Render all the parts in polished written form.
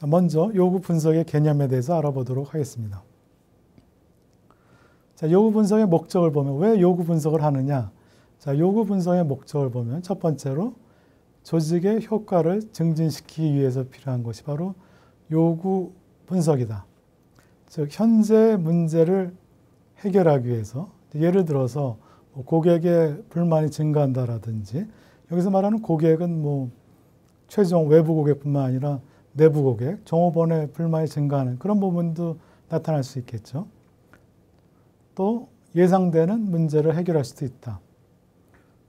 먼저 요구 분석의 개념에 대해서 알아보도록 하겠습니다. 자, 요구 분석의 목적을 보면 왜 요구 분석을 하느냐? 자, 요구 분석의 목적을 보면 첫 번째로 조직의 효과를 증진시키기 위해서 필요한 것이 바로 요구 분석이다. 즉 현재 문제를 해결하기 위해서 예를 들어서 고객의 불만이 증가한다라든지 여기서 말하는 고객은 최종 외부 고객뿐만 아니라 내부 고객, 종업원의 불만이 증가하는 그런 부분도 나타날 수 있겠죠. 또 예상되는 문제를 해결할 수도 있다.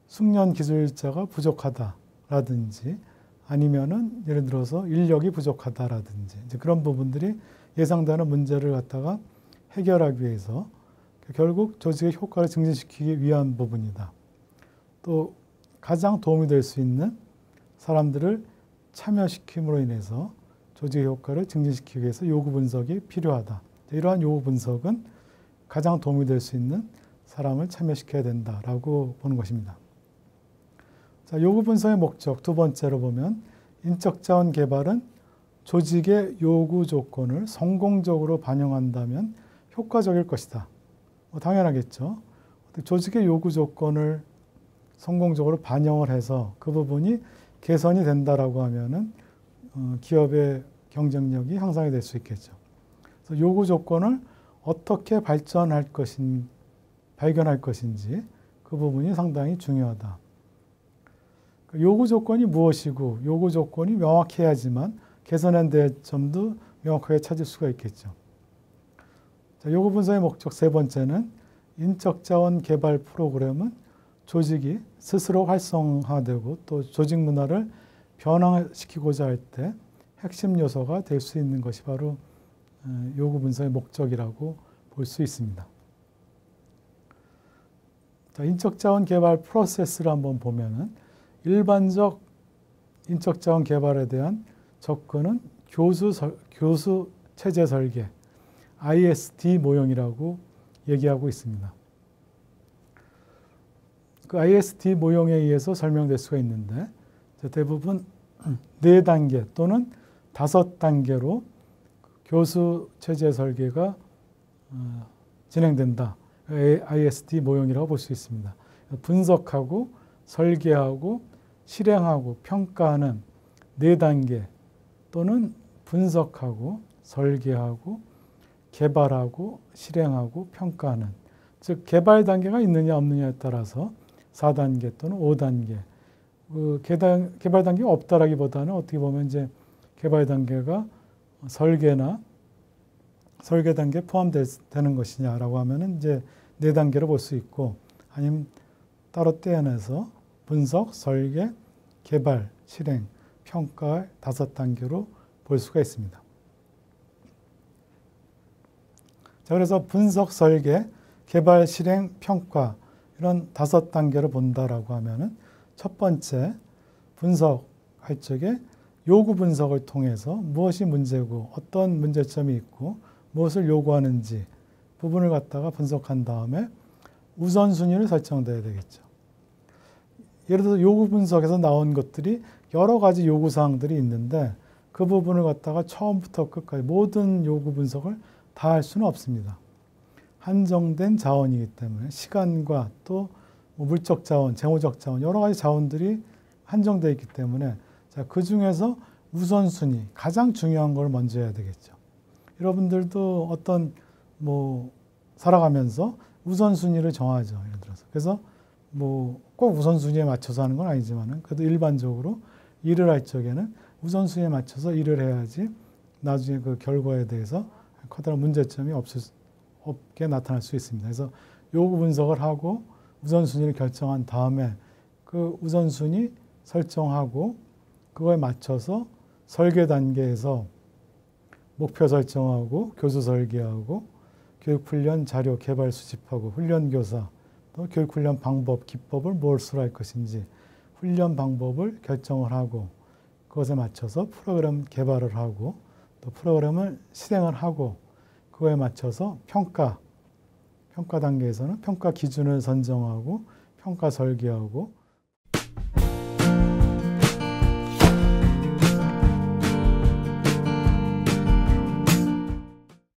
숙련 기술자가 부족하다라든지 아니면은 예를 들어서 인력이 부족하다라든지 이제 그런 부분들이 예상되는 문제를 갖다가 해결하기 위해서 결국 조직의 효과를 증진시키기 위한 부분이다. 또 가장 도움이 될 수 있는 사람들을 참여시킴으로 인해서 조직의 효과를 증진시키기 위해서 요구 분석이 필요하다. 이러한 요구 분석은 가장 도움이 될 수 있는 사람을 참여시켜야 된다라고 보는 것입니다. 자, 요구 분석의 목적 두 번째로 보면 인적 자원 개발은 조직의 요구 조건을 성공적으로 반영한다면 효과적일 것이다. 당연하겠죠. 조직의 요구 조건을 성공적으로 반영을 해서 그 부분이 개선이 된다라고 하면은 기업의 경쟁력이 향상이 될 수 있겠죠. 그래서 요구 조건을 어떻게 발견할 것인지 그 부분이 상당히 중요하다. 요구 조건이 무엇이고 요구 조건이 명확해야지만 개선해야 될 점도 명확하게 찾을 수가 있겠죠. 자, 요구 분석의 목적 세 번째는 인적 자원 개발 프로그램은 조직이 스스로 활성화되고 또 조직 문화를 변화시키고자 할 때 핵심 요소가 될 수 있는 것이 바로 요구 분석의 목적이라고 볼 수 있습니다. 자, 인적 자원 개발 프로세스를 한번 보면은 일반적 인적 자원 개발에 대한 접근은 교수 체제 설계, ISD 모형이라고 얘기하고 있습니다. 그 ISD 모형에 의해서 설명될 수가 있는데 대부분 4단계 또는 5단계로 교수 체제 설계가 진행된다. ISD 모형이라고 볼 수 있습니다. 분석하고 설계하고 실행하고 평가하는 4단계 또는 분석하고 설계하고 개발하고 실행하고 평가하는 즉 개발 단계가 있느냐 없느냐에 따라서 4단계 또는 5단계 개발 단계가 없다라기보다는 어떻게 보면 이제 개발 단계가 설계나 설계 단계에 포함되는 것이냐라고 하면은 이제 4단계로 볼 수 있고 아니면 따로 떼어내서 분석, 설계, 개발, 실행, 평가의 5단계로 볼 수가 있습니다. 자, 그래서 분석, 설계, 개발, 실행, 평가 이런 5단계로 본다라고 하면은 첫 번째 분석할 적에 요구 분석을 통해서 무엇이 문제고 어떤 문제점이 있고 무엇을 요구하는지 부분을 갖다가 분석한 다음에 우선순위를 설정돼야 되겠죠. 예를 들어서 요구 분석에서 나온 것들이 여러 가지 요구사항들이 있는데 그 부분을 갖다가 처음부터 끝까지 모든 요구 분석을 다 할 수는 없습니다. 한정된 자원이기 때문에 시간과 또 물적 자원, 재무적 자원 여러 가지 자원들이 한정되어 있기 때문에 자, 그 중에서 우선순위 가장 중요한 걸 먼저 해야 되겠죠. 여러분들도 어떤 살아가면서 우선순위를 정하죠. 예를 들어서 그래서 꼭 우선순위에 맞춰서 하는 건 아니지만은 그래도 일반적으로 일을 할 적에는 우선순위에 맞춰서 일을 해야지 나중에 그 결과에 대해서 커다란 문제점이 없게 나타날 수 있습니다. 그래서 요구 분석을 하고 우선순위를 결정한 다음에 그 우선순위 설정하고 그거에 맞춰서 설계 단계에서 목표 설정하고 교수 설계하고 교육훈련 자료 개발 수집하고 훈련교사 또 교육훈련 방법, 기법을 무엇으로 할 것인지 훈련 방법을 결정을 하고 그것에 맞춰서 프로그램 개발을 하고 또 프로그램을 실행을 하고 그거에 맞춰서 평가 단계에서는 평가 기준을 선정하고 평가 설계하고